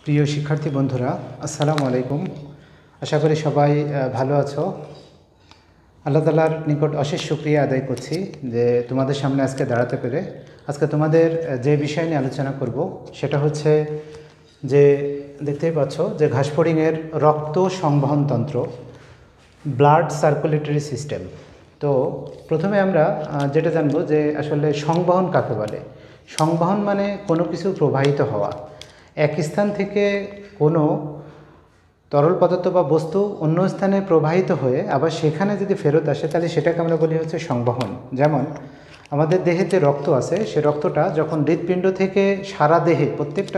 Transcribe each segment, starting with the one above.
প্রিয় শিক্ষার্থী বন্ধুরা, আসসালামু আলাইকুম। আশা করি সবাই ভালো আছো। আল্লাহ তাআলার নিকট অশেষ শুকরিয়া আদায় করছি যে তোমাদের সামনে আজকে দাঁড়াতে পেরে। আজকে তোমাদের যে বিষয় নিয়ে আলোচনা করব সেটা হচ্ছে যে দেখতেই পাচ্ছ যে ঘাসফড়িংয়ের রক্ত সংবহন তন্ত্র, ব্লাড সার্কুলেটরি সিস্টেম। তো প্রথমে আমরা যেটা জানবো যে আসলে সংবহন কাকে বলে। সংবহন মানে কোনো কিছু প্রবাহিত হওয়া, এক স্থান থেকে কোনো তরল পদার্থ বা বস্তু অন্য স্থানে প্রবাহিত হয়ে আবার সেখানে যদি ফেরত আসে তাহলে সেটাকে আমরা বলি হচ্ছে সংবহন। যেমন আমাদের দেহে যে রক্ত আছে সে রক্তটা যখন হৃৎপিণ্ড থেকে সারা দেহে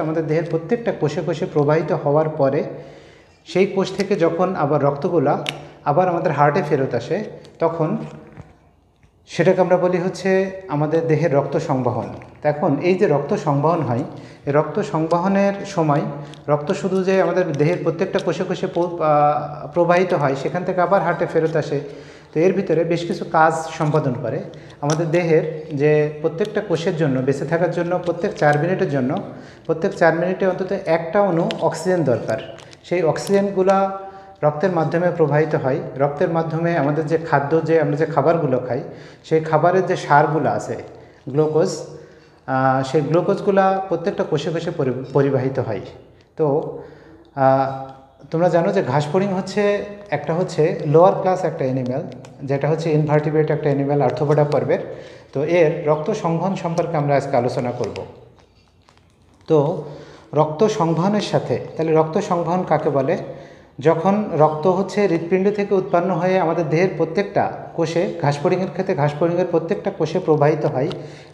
আমাদের দেহের প্রত্যেকটা কোষে কোষে প্রবাহিত হওয়ার পরে সেই কোষ থেকে যখন আবার রক্তগুলা আবার আমাদের হার্টে ফেরত আসে তখন সেটাকে আমরা বলি হচ্ছে আমাদের দেহের রক্ত সংবহন। এখন এই যে রক্ত সংবহন হয়, এই রক্ত সংবহনের সময় রক্ত শুধু যে আমাদের দেহের প্রত্যেকটা কোষে কোষে প্রবাহিত হয় সেখান থেকে আবার হার্টে ফেরত আসে, তো এর ভিতরে বেশ কিছু কাজ সম্পাদন করে। আমাদের দেহের যে প্রত্যেকটা কোষের জন্য বেঁচে থাকার জন্য প্রত্যেক 4 মিনিটে অন্তত একটা অণু অক্সিজেন দরকার। সেই অক্সিজেনগুলা রক্তের মাধ্যমে প্রবাহিত হয়। রক্তের মাধ্যমে আমাদের যে খাদ্য, যে আমরা যে খাবারগুলো খাই সেই খাবারের যে সারগুলো আছে গ্লুকোজ, সেই গ্লুকোজগুলা প্রত্যেকটা কোষে কোষে পরিবাহিত হয়। তো তোমরা জানো যে ঘাসফড়িং হচ্ছে লোয়ার ক্লাস একটা অ্যানিম্যাল, যেটা হচ্ছে ইনভার্টিব্রেট একটা অ্যানিম্যাল, আর্থ্রোপোডা পর্বের। তো এর রক্ত সংবহন সম্পর্কে আমরা আজকে আলোচনা করব। তো রক্ত সংবহনের সাথে, তাহলে রক্ত সংবহন কাকে বলে? যখন রক্ত হচ্ছে হৃৎপিণ্ড থেকে উৎপন্ন হয়ে আমাদের দেহের প্রত্যেকটা কোষে, ঘাসফড়িংয়ের ক্ষেত্রে ঘাসফড়িংয়ের প্রত্যেকটা কোষে প্রবাহিত হয়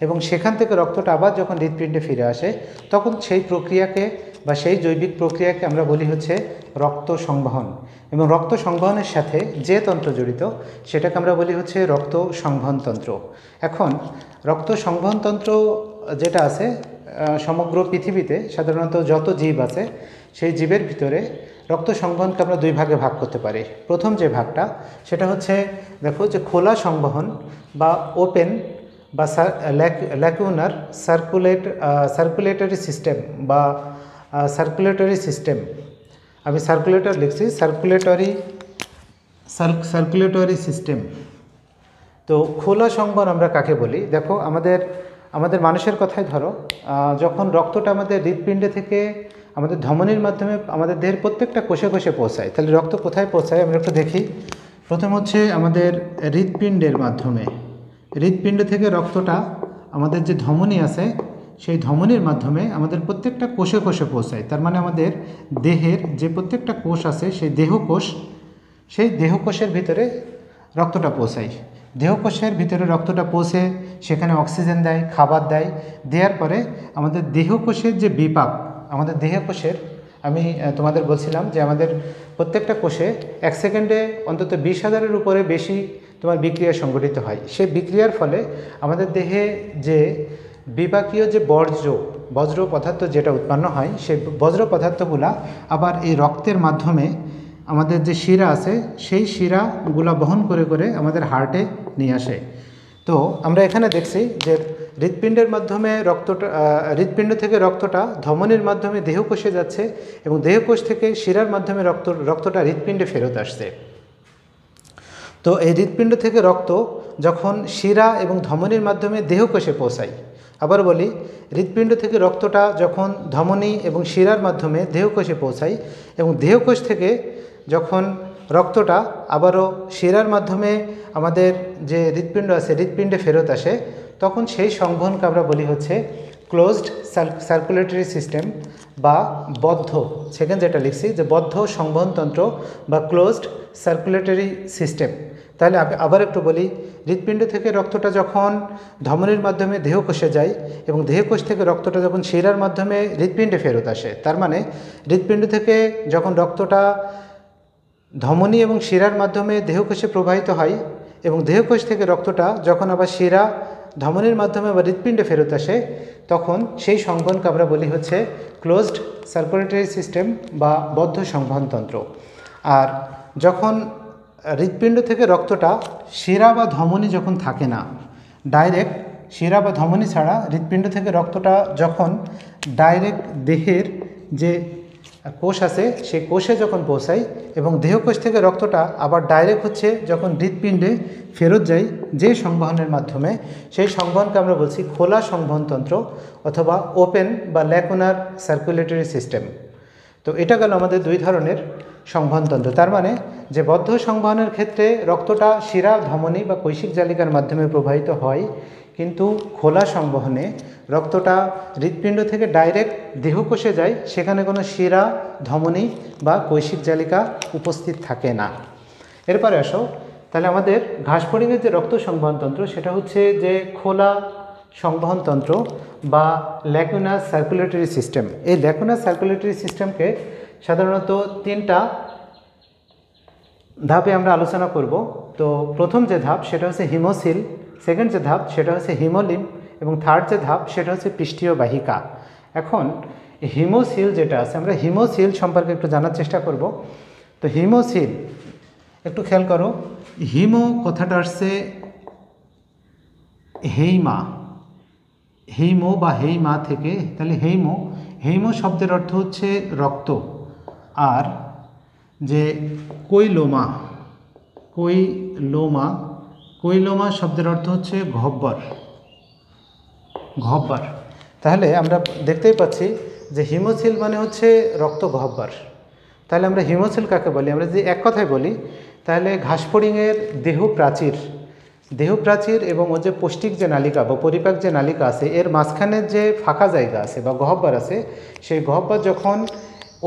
এবং সেখান থেকে রক্তটা আবার যখন হৃৎপিণ্ডে ফিরে আসে তখন সেই প্রক্রিয়াকে বা সেই জৈবিক প্রক্রিয়াকে আমরা বলি হচ্ছে রক্ত সংবহন। এবং রক্ত সংবহনের সাথে যে তন্ত্র জড়িত সেটাকে আমরা বলি হচ্ছে রক্ত সংবহন তন্ত্র। এখন রক্ত সংবহন তন্ত্র যেটা আছে সমগ্র পৃথিবীতে সাধারণত যত জীব আছে সেই জীবের ভিতরে রক্ত সংবহনকে আমরা 2 ভাগে ভাগ করতে পারি। প্রথম যে ভাগটা সেটা হচ্ছে দেখো যে খোলা সংবহন বা ওপেন বা ল্যাকুনার সার্কুলেটরি সিস্টেম বা সার্কুলেটরি সিস্টেম। আমি সার্কুলেটর লিখছি, সার্কুলেটরি সিস্টেম। তো খোলা সংবহন আমরা কাকে বলি? দেখো আমাদের মানুষের কথাই ধরো, যখন রক্তটা আমাদের হৃৎপিণ্ডে থেকে আমাদের ধমনির মাধ্যমে আমাদের দেহের প্রত্যেকটা কোষে কোষে পৌঁছায়, তাহলে রক্ত কোথায় পৌঁছায় আমরা একটু দেখি। প্রথম হচ্ছে আমাদের হৃৎপিণ্ডের মাধ্যমে, হৃৎপিণ্ড থেকে রক্তটা আমাদের যে ধমনী আছে সেই ধমনির মাধ্যমে আমাদের প্রত্যেকটা কোষে কোষে পৌঁছায়। তার মানে আমাদের দেহের যে প্রত্যেকটা কোষ আছে সেই দেহকোষের ভিতরে রক্তটা পৌঁছায়। দেহকোষের ভিতরে রক্তটা পৌঁছে সেখানে অক্সিজেন দেয়, খাবার দেয়, দেওয়ার পরে আমাদের দেহকোষের যে বিপাক, আমাদের দেহকোষের, আমি তোমাদের বলছিলাম যে আমাদের প্রত্যেকটা কোষে 1 সেকেন্ডে অন্তত 20,000-এর উপরে বেশি তোমার বিক্রিয়া সংঘটিত হয়। সেই বিক্রিয়ার ফলে আমাদের দেহে যে বিপাকীয় যে বজ্র পদার্থ যেটা উৎপন্ন হয় সেই বজ্র পদার্থগুলা আবার এই রক্তের মাধ্যমে আমাদের যে শিরা আছে সেই শিরাগুলা বহন করে করে আমাদের হার্টে নিয়ে আসে। তো আমরা এখানে দেখছি যে হৃৎপিণ্ড থেকে রক্তটা ধমনির মাধ্যমে দেহকোষে যাচ্ছে এবং দেহকোষ থেকে শিরার মাধ্যমে রক্তটা হৃৎপিণ্ডে ফেরত আসছে। তো এই হৃৎপিণ্ড থেকে রক্ত যখন শিরা এবং ধমনির মাধ্যমে দেহকোষে পৌঁছায়, আবার বলি, হৃৎপিণ্ড থেকে রক্তটা যখন ধমনী এবং শিরার মাধ্যমে দেহকোষে পৌঁছায় এবং দেহকোষ থেকে যখন রক্তটা আবারও শিরার মাধ্যমে আমাদের যে হৃৎপিণ্ড আছে হৃৎপিণ্ডে ফেরত আসে তখন সেই সংবহনকে আমরা বলি হচ্ছে ক্লোজড সার্কুলেটরি সিস্টেম বা বদ্ধ, সেকেন্ড যেটা লিখছি যে বদ্ধ সংবহনতন্ত্র বা ক্লোজড সার্কুলেটরি সিস্টেম। তাহলে আবার একটু বলি, হৃৎপিণ্ড থেকে রক্তটা যখন ধমনির মাধ্যমে দেহকোষে যায় এবং দেহকোষ থেকে রক্তটা যখন শিরার মাধ্যমে হৃৎপিণ্ডে ফেরত আসে, তার মানে হৃৎপিণ্ড থেকে যখন রক্তটা ধমনী এবং শিরার মাধ্যমে দেহকোষে প্রবাহিত হয় এবং দেহকোষ থেকে রক্তটা যখন আবার শিরা ধমনির মাধ্যমে আবার হৃৎপিণ্ডে ফেরত আসে তখন সেই সংবহনকে আমরা বলি হচ্ছে ক্লোজড সার্কুলেটরি সিস্টেম বা বদ্ধ সংবহনতন্ত্র। আর যখন হৃৎপিণ্ড থেকে রক্তটা শিরা বা ধমনী যখন থাকে না, ডাইরেক্ট শিরা বা ধমনী ছাড়া হৃৎপিণ্ড থেকে রক্তটা যখন ডাইরেক্ট দেহের যে কোষ আছে সেই কোষে যখন পৌঁছায় এবং দেহকোষ থেকে রক্তটা আবার ডাইরেক্ট হচ্ছে যখন হৃৎপিণ্ডে ফেরত যায় যে সংবহনের মাধ্যমে, সেই সংবহনকে আমরা বলছি খোলা সংবহনতন্ত্র অথবা ওপেন বা ল্যাকুনার সার্কুলেটরি সিস্টেম। তো এটা গেল আমাদের দুই ধরনের সংবহনতন্ত্র। তার মানে যে বদ্ধ সংবহনের ক্ষেত্রে রক্তটা শিরা, ধমনী বা কৈশিক জালিকার মাধ্যমে প্রবাহিত হয়, কিন্তু খোলা সংবহনে রক্তটা হৃৎপিণ্ড থেকে ডাইরেক্ট দেহকোষে যায়, সেখানে কোনো শিরা, ধমনী বা কৈশিক জালিকা উপস্থিত থাকে না। এরপরে আসো, তাহলে আমাদের ঘাসফড়িংয়ের যে রক্ত সংবহনতন্ত্র সেটা হচ্ছে যে খোলা সংবহনতন্ত্র বা ল্যাকুনার সার্কুলেটরি সিস্টেম। এই ল্যাকুনার সার্কুলেটরি সিস্টেমকে সাধারণত তিনটা ধাপে আমরা আলোচনা করব। তো প্রথম যে ধাপ সেটা হচ্ছে হিমোসিল, সেকেন্ড যে ধাপ সেটা হচ্ছে হিমোলিম্ফ এবং থার্ড যে ধাপ সেটা হচ্ছে পৃষ্ঠীয় বাহিকা। এখন হিমোসিল যেটা আছে, আমরা হিমোসিল সম্পর্কে একটু জানার চেষ্টা করব। তো হিমোসিল একটু খেয়াল করো, হিমো কথাটা আসছে হেইমা, হেইমো বা হেইমা থেকে। তাহলে হেইমো, হেইমো শব্দের অর্থ হচ্ছে রক্ত। আর যে কৈলোমা, কৈলোমা, কৈলোমা শব্দের অর্থ হচ্ছে গহ্বর, গহ্বর। তাহলে আমরা দেখতেই পাচ্ছি যে হিমোসিল মানে হচ্ছে রক্ত গহ্বর। তাহলে আমরা হিমোসিল কাকে বলি? আমরা যদি এক কথায় বলি তাহলে ঘাসফড়িংয়ের দেহ প্রাচীর, দেহ প্রাচীর এবং ওর যে পৌষ্টিক যে নালিকা বা পরিপাক যে নালিকা আছে, এর মাঝখানের যে ফাঁকা জায়গা আছে বা গহ্বর আছে, সেই গহ্বর যখন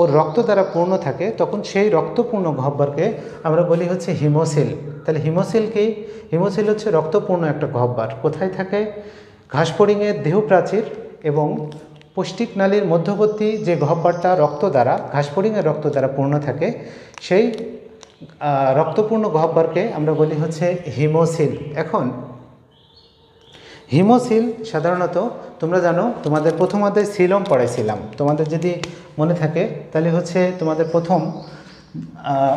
ওর রক্ত দ্বারা পূর্ণ থাকে তখন সেই রক্তপূর্ণ গহ্বরকে আমরা বলি হচ্ছে হিমোসিল। তাহলে হিমোসিল কি? হিমোসিল হচ্ছে রক্তপূর্ণ একটা গহ্বর। কোথায় থাকে? ঘাসফড়িংয়ের দেহ প্রাচীর এবং পৌষ্টিক নালীর মধ্যবর্তী যে গহ্বরটা রক্ত দ্বারা, ঘাসফড়িংয়ের রক্ত দ্বারা পূর্ণ থাকে, সেই রক্তপূর্ণ গহ্বরকে আমরা বলি হচ্ছে হিমোসিল। এখন হিমোসিল সাধারণত তোমরা জানো, তোমাদের প্রথম অধ্যায়ে সিলম পড়াইছিলাম, তোমাদের যদি মনে থাকে তাহলে হচ্ছে তোমাদের প্রথম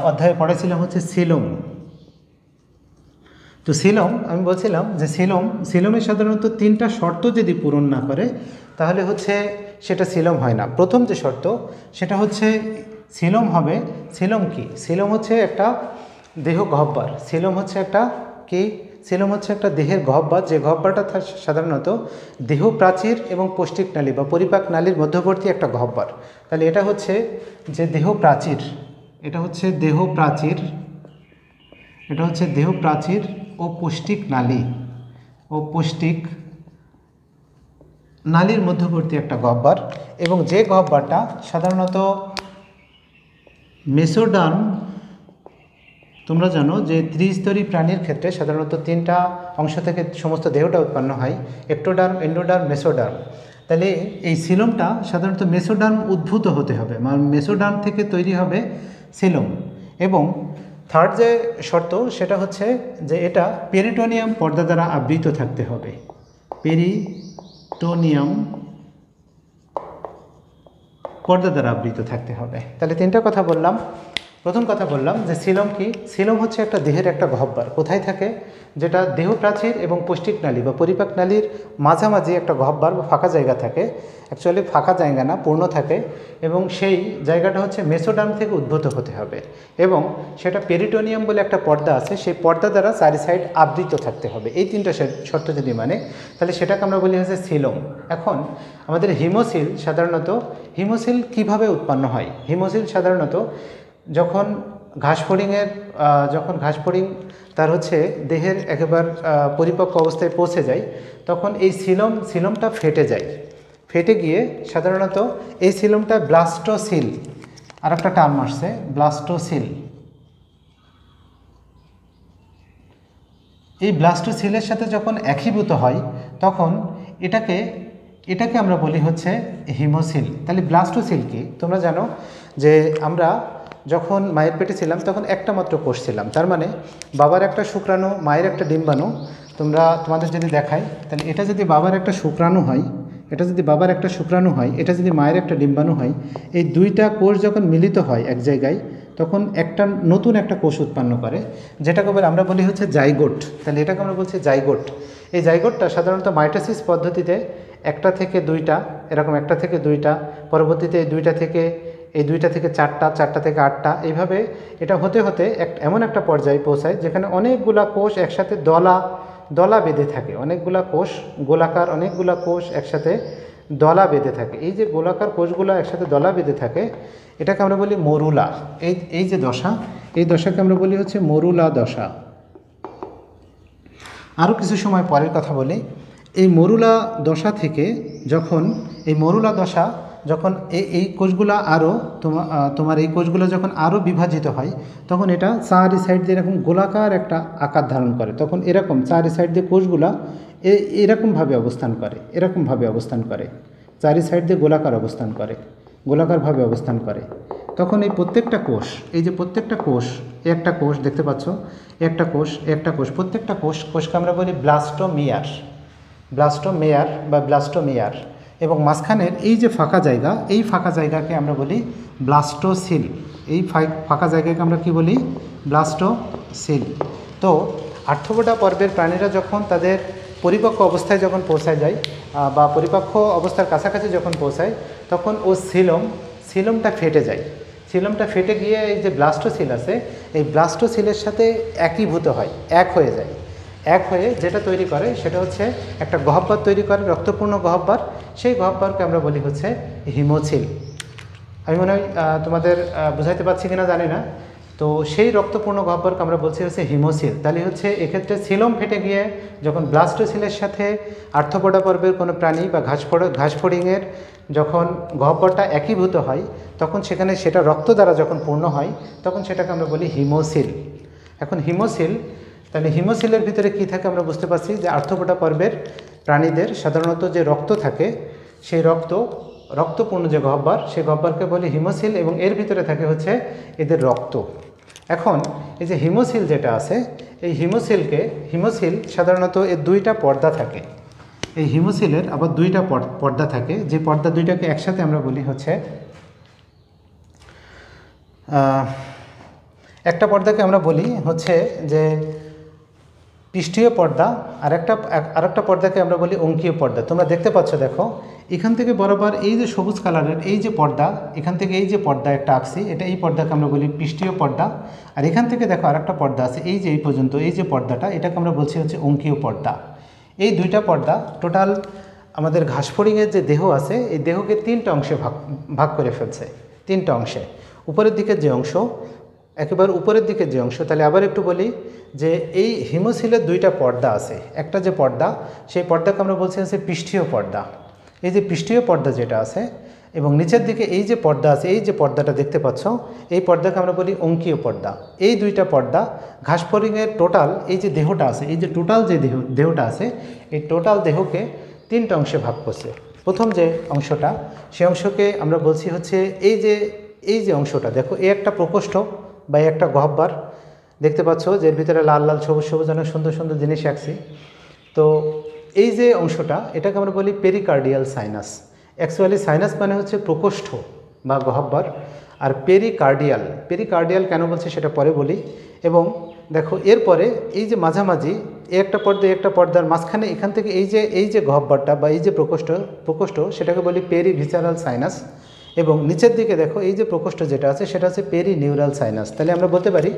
অধ্যায়ে পড়াইছিলাম হচ্ছে সিলম। তো সিলম আমি বলছিলাম যে সিলমে সাধারণত তিনটা শর্ত যদি পূরণ না করে তাহলে হচ্ছে সেটা সিলম হয় না। প্রথম যে শর্ত সেটা হচ্ছে সিলম হবে, সিলম কি? সিলম হচ্ছে একটা দেহ গহ্বর। সিলম হচ্ছে একটা কি? সিলম হচ্ছে একটা দেহের গহ্বর, যে গহ্বরটা সাধারণত দেহ প্রাচীর এবং পৌষ্টিক নালী বা পরিপাক নালীর মধ্যবর্তী একটা গহ্বর। তাহলে এটা হচ্ছে যে দেহ প্রাচীর, এটা হচ্ছে দেহ প্রাচীর, এটা হচ্ছে দেহ প্রাচীর ও পৌষ্টিক নালী ও পৌষ্টিক নালীর মধ্যবর্তী একটা গহ্বর। এবং যে গহ্বরটা সাধারণত মেসোডার্ম, তোমরা জানো যে ত্রিস্তরী প্রাণীর ক্ষেত্রে সাধারণত তিনটা অংশ থেকে সমস্ত দেহটা উৎপন্ন হয়, এক্টোডার্ম, এন্ডোডার্ম, মেসোডার্ম। তাহলে এই সিলমটা সাধারণত মেসোডার্ম উদ্ভূত হতে হবে, মানে মেসোডার্ম থেকে তৈরি হবে সিলম। এবং থার্ড যে শর্ত সেটা হচ্ছে যে এটা পেরিটোনিয়াম পর্দা দ্বারা আবৃত থাকতে হবে, পেরিটোনিয়াম পর্দা দ্বারা আবৃত থাকতে হবে। তাহলে তিনটা কথা বললাম। প্রথম কথা বললাম যে সিলম কি? সিলম হচ্ছে একটা দেহের একটা গহ্বর। কোথায় থাকে? যেটা দেহ প্রাচীর এবং পৌষ্টিক নালী বা পরিপাক নালীর মাঝামাঝি একটা গহ্বর বা ফাঁকা জায়গা থাকে। অ্যাকচুয়ালি ফাঁকা জায়গা না, পূর্ণ থাকে। এবং সেই জায়গাটা হচ্ছে মেসোডার্ম থেকে উদ্ভূত হতে হবে এবং সেটা পেরিটোনিয়াম বলে একটা পর্দা আছে, সেই পর্দা দ্বারা চারি সাইড আবৃত থাকতে হবে। এই তিনটা শর্ত যদি মানে তাহলে সেটাকে আমরা বলি হচ্ছে সিলম। এখন আমাদের হিমোসিল, সাধারণত হিমোসিল কিভাবে উৎপন্ন হয়? হিমোসিল সাধারণত যখন ঘাসফড়িং তার হচ্ছে দেহের একেবারে পরিপক্ক অবস্থায় পৌঁছে যায়, তখন এই সিলমটা ফেটে যায়। ফেটে গিয়ে সাধারণত এই সিলমটা ব্লাস্টোসিল, আর একটা টার্ম আসছে ব্লাস্টোসিল। এই ব্লাস্টোসিলের সাথে যখন একীভূত হয় তখন এটাকে আমরা বলি হচ্ছে হিমোসিল। তাহলে ব্লাস্টোসিল কি? তোমরা জানো যে আমরা যখন মায়ের পেটে ছিলাম তখন একটা মাত্র কোষ ছিলাম। তার মানে বাবার একটা শুক্রাণু, মায়ের একটা ডিম্বাণু। তোমাদের যদি দেখাই তাহলে এটা যদি বাবার একটা শুক্রাণু হয়, এটা যদি বাবার একটা শুক্রাণু হয়, এটা যদি মায়ের একটা ডিম্বাণু হয়, এই দুইটা কোষ যখন মিলিত হয় এক জায়গায় তখন একটা নতুন একটা কোষ উৎপন্ন করে, যেটাকে আমরা বলি হচ্ছে জাইগোট। তাহলে এটাকে আমরা বলছি জাইগোট। এই জাইগোটটা সাধারণত মাইটোসিস পদ্ধতিতে একটা থেকে দুইটা, এরকম একটা থেকে দুইটা, পরবর্তীতে দুইটা থেকে এই 2টা থেকে 4টা, 4টা থেকে 8টা, এইভাবে এটা হতে হতে এমন একটা পর্যায়ে পৌঁছায় যেখানে অনেকগুলা কোষ একসাথে দলা বেঁধে থাকে। অনেকগুলা কোষ, গোলাকার অনেকগুলা কোষ একসাথে দলা বেঁধে থাকে। এই যে গোলাকার কোষগুলো একসাথে দলা বেঁধে থাকে এটাকে আমরা বলি মরুলা। এই যে দশা, এই দশাকে আমরা বলি হচ্ছে মরুলা দশা। আরও কিছু সময় পরের কথা বলি। এই মরুলা দশা থেকে যখন এই কোষগুলো আরও তোমার এই কোষগুলো যখন আরও বিভাজিত হয় তখন এটা চারি সাইড দিয়ে এরকম গোলাকার একটা আকার ধারণ করে। তখন এরকম চারি সাইড দিয়ে কোষগুলো এরকমভাবে অবস্থান করে, চারি সাইড দিয়ে গোলাকারভাবে অবস্থান করে। তখন এই প্রত্যেকটা কোষ, এই যে প্রত্যেকটা কোষ, একটা কোষ দেখতে পাচ্ছ, একটা কোষ, প্রত্যেকটা কোষকে আমরা বলি ব্লাস্টোমিয়ার বা ব্লাস্টোমিয়ার। এবং মাঝখানের এই যে ফাঁকা জায়গা, এই ফাঁকা জায়গাকে আমরা বলি ব্লাস্টোসিল। এই ফাঁকা জায়গাকে আমরা কি বলি? ব্লাস্টোসিল। তো আর্থ্রোপোডা পর্বের প্রাণীরা যখন তাদের পরিপক্ক অবস্থায় যখন পৌঁছায় যায় বা পরিপক্ক অবস্থার কাছাকাছি যখন পৌঁছায় তখন ও সিলমটা ফেটে যায়। সিলমটা ফেটে গিয়ে এই যে ব্লাস্টোসিল আছে, এই ব্লাস্টোসিলের সাথে একীভূত হয়, এক হয়ে যেটা তৈরি করে সেটা হচ্ছে একটা গহ্বর তৈরি করে, রক্তপূর্ণ গহ্বর। সেই গহ্বরকে আমরা বলি হচ্ছে হিমোসিল। আমি মনে হয় তোমাদের বুঝাইতে পারছি কিনা জানি না। তো সেই রক্তপূর্ণ গহ্বরকে আমরা বলছি হচ্ছে হিমোসিল। তাহলে হচ্ছে এক্ষেত্রে সিলম ফেটে গিয়ে যখন ব্লাস্টোসিলের সাথে আর্থ্রোপোডা পর্বের কোনো প্রাণী বা ঘাসফড়িংয়ের যখন গহ্বরটা একীভূত হয় তখন সেটা রক্ত দ্বারা যখন পূর্ণ হয় তখন সেটাকে আমরা বলি হিমোসিল। এখন তাহলে হিমোসিলের ভিতরে কি থাকে আমরা বুঝতে পারছি যে আর্থ্রোপোডা পর্বের প্রাণীদের সাধারণত যে রক্ত থাকে সেই রক্তপূর্ণ যে গহ্বর, সেই গহ্বরকে বলি হিমোসিল এবং এর ভিতরে থাকে হচ্ছে এদের রক্ত। এখন এই যে হিমোসিল যেটা আছে, এই হিমোসিল সাধারণত এর 2টা পর্দা থাকে। এই হিমোসিলের আবার 2টা পর্দা থাকে, যে পর্দা 2টাকে একসাথে আমরা বলি হচ্ছে একটা পর্দাকে আমরা বলি হচ্ছে যে পৃষ্ঠীয় পর্দা, আরেকটা পর্দাকে আমরা বলি অঙ্কীয় পর্দা। তোমরা দেখতে পাচ্ছ, দেখো এখান থেকে বরাবর এই যে সবুজ কালারের এই যে পর্দা, এখান থেকে এই যে পর্দা একটা আঁকছি, এই পর্দাকে আমরা বলি পৃষ্ঠীয় পর্দা। আর এখান থেকে দেখো আরেকটা পর্দা আছে, এই পর্যন্ত এই যে পর্দাটা, এটাকে আমরা বলছি হচ্ছে অঙ্কীয় পর্দা। এই 2টা পর্দা টোটাল আমাদের ঘাসফড়িংয়ের যে দেহ আছে এই দেহকে 3টা অংশে ভাগ করে ফেলছে। 3টা অংশে, উপরের দিকের যে অংশ, একেবারে উপরের দিকের যে অংশ। তাহলে আবার একটু বলি যে এই হিমোসিলের 2টা পর্দা আছে। একটা যে পর্দা, সেই পর্দাকে আমরা বলছি হচ্ছে পৃষ্ঠীয় পর্দা। এই যে পৃষ্ঠীয় পর্দা যেটা আছে এবং নিচের দিকে এই যে পর্দা আছে, এই যে পর্দাটা দেখতে পাচ্ছ, এই পর্দাকে আমরা বলি অঙ্কীয় পর্দা। এই 2টা পর্দা ঘাসফড়িংয়ের টোটাল এই যে দেহটা আছে, এই যে টোটাল যে দেহটা আছে, এই টোটাল দেহকে 3টা অংশে ভাগ করছে। প্রথম যে অংশটা, সেই অংশকে আমরা বলছি হচ্ছে এই যে অংশটা, দেখো এই একটা প্রকোষ্ঠ বা একটা গহ্বর দেখতে পাচ্ছ, যে এর ভিতরে লাল লাল সবুজ সবুজ অনেক সুন্দর সুন্দর জিনিস আঁকছি। তো এই যে অংশটা, এটাকে আমরা বলি পেরিকার্ডিয়াল সাইনাস। অ্যাকচুয়ালি সাইনাস মানে হচ্ছে প্রকোষ্ঠ বা গহ্বর, আর পেরিকার্ডিয়াল কেন বলছে সেটা পরে বলি। এবং দেখো এরপরে এই যে মাঝামাঝি একটা পর্দার মাঝখানে এখান থেকে এই যে গহ্বরটা বা এই যে প্রকোষ্ঠ সেটাকে বলি পেরিভিসারাল সাইনাস। এবং নিচের দিকে দেখো এই যে প্রকোষ্ঠ যেটা আছে সেটা হচ্ছে পেরিনিউরাল সাইনাস। তাহলে আমরা বলতে পারি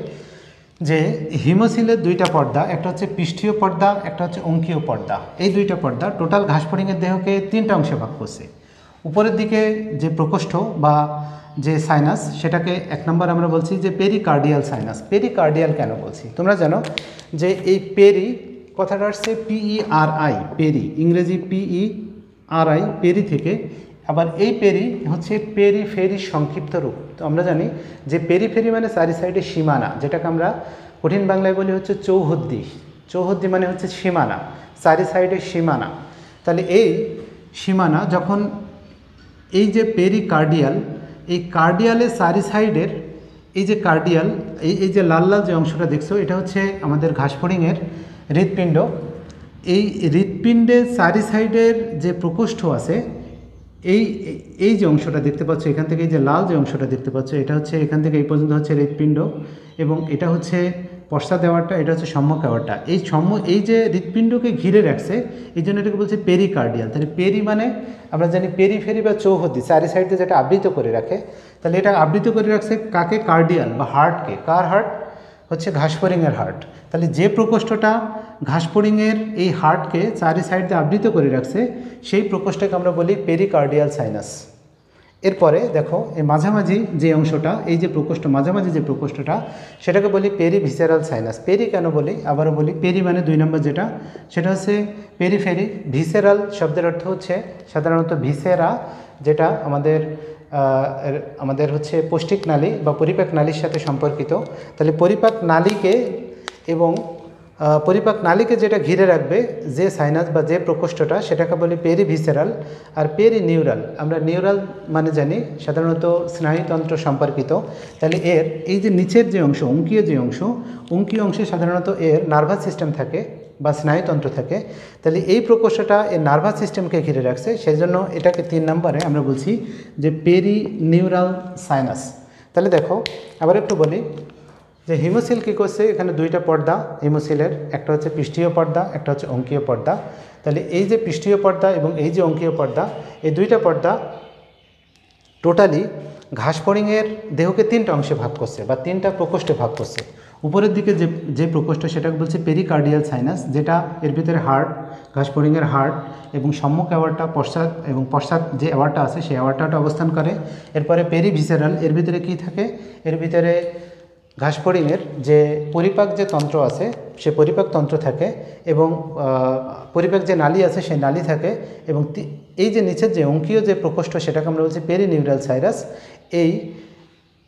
যে হিমোসিলের 2টা পর্দা, একটা হচ্ছে পৃষ্ঠীয় পর্দা, একটা হচ্ছে অঙ্কীয় পর্দা। এই 2টা পর্দা টোটাল ঘাসফড়িংয়ের দেহকে 3টা অংশে ভাগ করছে। উপরের দিকে যে প্রকোষ্ঠ বা যে সাইনাস, সেটাকে 1 নম্বর আমরা বলছি যে পেরিকার্ডিয়াল সাইনাস। পেরিকার্ডিয়াল কেন বলছি তোমরা জানো যে এই পেরি কথাটা আসছে PERI, পেরি, ইংরেজি PERI, পেরি থেকে। আবার এই পেরি হচ্ছে পেরিফেরি সংক্ষিপ্ত রূপ। তো আমরা জানি যে পেরিফেরি মানে চারি সাইডে সীমানা, যেটাকে আমরা কঠিন বাংলায় বলি হচ্ছে চৌহদ্দি মানে হচ্ছে সীমানা, চারি সাইডে সীমানা। তাহলে এই সীমানা যখন এই যে পেরিকার্ডিয়াল, এই কার্ডিয়ালের চারি সাইডের এই যে কার্ডিয়াল, এই যে লাল লাল যে অংশটা দেখছো, এটা হচ্ছে আমাদের ঘাসফড়িংয়ের হৃৎপিণ্ড। এই হৃৎপিণ্ডের চারি সাইডের যে প্রকোষ্ঠ আছে, এই যে অংশটা দেখতে পাচ্ছ, এখান থেকে এই যে লাল যে অংশটা দেখতে পাচ্ছ, এটা হচ্ছে এখান থেকে এই পর্যন্ত হচ্ছে হৃৎপিণ্ড, এবং এটা হচ্ছে পশ্চাৎ অ্যাওয়ার্ডটা, এটা হচ্ছে সম্মুখ অ্যাওয়ার্ডটা। এই যে হৃৎপিণ্ডকে ঘিরে রাখছে, এই জন্য এটাকে বলছে পেরিকার্ডিয়াল। তাহলে পেরি মানে আমরা জানি পেরিফেরি বা চৌহদ্দি, চারি সাইড দিয়ে যেটা আবৃত করে রাখে, তাহলে এটা আবৃত করে রাখছে কাকে? কার্ডিয়াল বা হার্টকে। কার হার্ট? হচ্ছে ঘাসফড়িংয়ের হার্ট। তাহলে যে প্রকোষ্ঠটা ঘাসফড়িংয়ের এই হার্টকে চারি সাইড দিয়ে আবৃত করে রাখছে, সেই প্রকোষ্ঠকে আমরা বলি পেরিকার্ডিয়াল সাইনাস। এরপরে দেখো এই মাঝামাঝি যে অংশটা, এই যে প্রকোষ্ঠ মাঝামাঝি যে প্রকোষ্ঠটা, সেটাকে বলি পেরিভিসেরাল সাইনাস। পেরি কেন বলি? আবারও বলি, পেরি মানে 2 নম্বর যেটা, সেটা হচ্ছে পেরিফেরি। ভিসেরাল শব্দের অর্থ হচ্ছে সাধারণত ভিসেরা, যেটা আমাদের হচ্ছে পৌষ্টিক নালী বা পরিপাক নালীর সাথে সম্পর্কিত। তাহলে পরিপাক নালীকে এবং পরিপাক নালীকে যেটা ঘিরে রাখবে যে সাইনাস বা যে প্রকোষ্ঠটা, সেটাকে বলি পেরিভিসেরাল। আর পেরিনিউরাল, আমরা নিউরাল মানে জানি সাধারণত স্নায়ুতন্ত্র সম্পর্কিত। তাহলে এর এই যে নিচের যে অংশ, অঙ্কীয় যে অংশ, অঙ্কীয় অংশে সাধারণত এর নার্ভাস সিস্টেম থাকে বা স্নায়ুতন্ত্র থাকে। তাহলে এই প্রকোষ্ঠটা এর নার্ভাস সিস্টেমকে ঘিরে রাখছে, সেই জন্য এটাকে 3 নম্বরে আমরা বলছি যে পেরিনিউরাল সাইনাস। তাহলে দেখো আবার একটু বলি যে হিমোসিল কী করছে, এখানে 2টা পর্দা হিমোসিলের, একটা হচ্ছে পৃষ্ঠীয় পর্দা, একটা হচ্ছে অঙ্কীয় পর্দা। তাহলে এই যে পৃষ্ঠীয় পর্দা এবং এই যে অঙ্কীয় পর্দা, এই 2টা পর্দা টোটালি ঘাসফড়িংয়ের দেহকে 3টা অংশে ভাগ করছে বা 3টা প্রকোষ্ঠে ভাগ করছে। উপরের দিকে যে প্রকোষ্ঠ, সেটাকে বলছে পেরিকার্ডিয়াল সাইনাস, যেটা এর ভিতরে হার্ট, ঘাসফড়িংয়ের হার্ট এবং সম্মুখ অ্যাওয়ার্ডটা, পশ্চাৎ যে অ্যাওয়ার্ডটা আছে সেই অ্যাওয়ার্ডটা অবস্থান করে। এরপরে পেরিভিসেরাল, এর ভিতরে কি থাকে? এর ভিতরে ঘাসফড়িংয়ের যে পরিপাক যে তন্ত্র আছে, সে পরিপাক তন্ত্র থাকে এবং পরিপাক যে নালী আছে সেই নালী থাকে। এবং এই যে নিচের যে অঙ্কীয় যে প্রকোষ্ঠ, সেটাকে আমরা বলছি পেরিনিউরাল সাইনাস।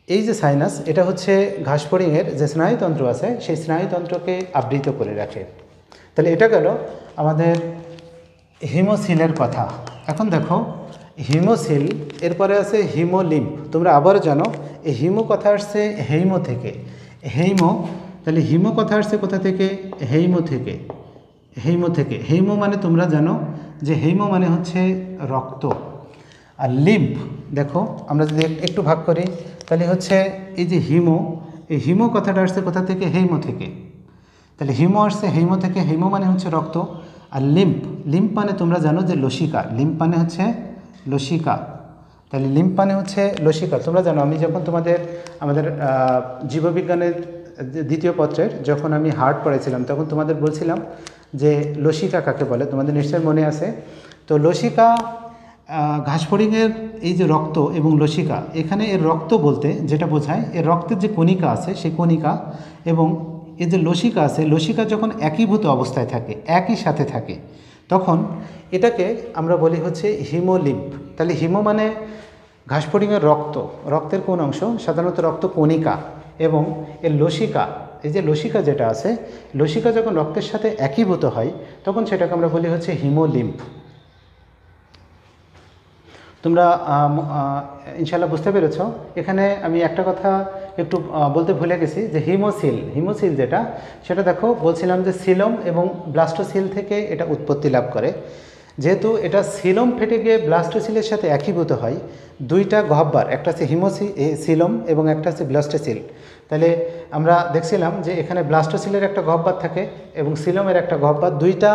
এই যে সাইনাস, এটা হচ্ছে ঘাসফড়িংয়ের যে স্নায়ুতন্ত্র আছে সেই স্নায়ুতন্ত্রকে আবৃত করে রাখে। তাহলে এটা গেল আমাদের হিমোসিলের কথা। এখন দেখো হিমোসিল, এরপরে আছে হিমোলিম্ফ। তোমরা আবারও জানো এই হিমো কথা আসছে হেইমো থেকে। হেইমো, তাহলে হিমো কথা আসছে কোথা থেকে? হেইমো থেকে। হেইমো মানে তোমরা জানো যে হেইমো মানে হচ্ছে রক্ত। আর লিম্ফ, দেখো আমরা যদি একটু ভাগ করি, তাহলে হচ্ছে এই যে হিমো, এই হিমো কথাটা আসছে কোথা থেকে? হেইমো থেকে। তাহলে হিমো আসছে হেইমো থেকে, হেইমো মানে হচ্ছে রক্ত। আর লিম্ফ মানে তোমরা জানো যে লসিকা। লিম্ফ মানে হচ্ছে লসিকা। তাহলে লিম্ফ মানে হচ্ছে লসিকা। তোমরা জানো আমি যখন আমাদের জীববিজ্ঞানের 2য় পত্রের যখন আমি হার্ট পড়াইছিলাম, তখন তোমাদের বলছিলাম যে লসিকা কাকে বলে, তোমাদের নিশ্চয় মনে আছে। তো লসিকা, ঘাসফড়িংয়ের এই যে রক্ত এবং লসিকা, এখানে এর রক্ত বলতে যেটা বোঝায়, এর রক্তের যে কণিকা আছে সেই কণিকা এবং এই যে লসিকা আছে, লসিকা যখন একীভূত অবস্থায় থাকে, একই সাথে থাকে, তখন এটাকে আমরা বলি হচ্ছে হিমোলিম্ফ। তাহলে হিমো মানে ঘাসফড়িংয়ের রক্তের কোন অংশ? সাধারণত রক্ত কণিকা। এবং এর লসিকা, এই যে লসিকা যেটা আছে, লসিকা যখন রক্তের সাথে একীভূত হয়, তখন সেটাকে আমরা বলি হচ্ছে হিমোলিম্ফ। তোমরা ইনশাল্লাহ বুঝতে পেরেছ। এখানে আমি একটা কথা একটু বলতে ভুলে গেছি যে হিমোসিল যেটা, সেটা দেখো বলছিলাম যে সিলম এবং ব্লাস্টোসিল থেকে এটা উৎপত্তি লাভ করে। যেহেতু এটা সিলম ফেটে গিয়ে ব্লাস্টোসিলের সাথে একীভূত হয়, 2টা গহ্বর, একটা হচ্ছে সিলম এবং একটা হচ্ছে ব্লাস্টোসিল। তাহলে আমরা দেখছিলাম যে এখানে ব্লাস্টোসিলের একটা গহ্বর থাকে এবং সিলমের একটা গহ্বর, 2টা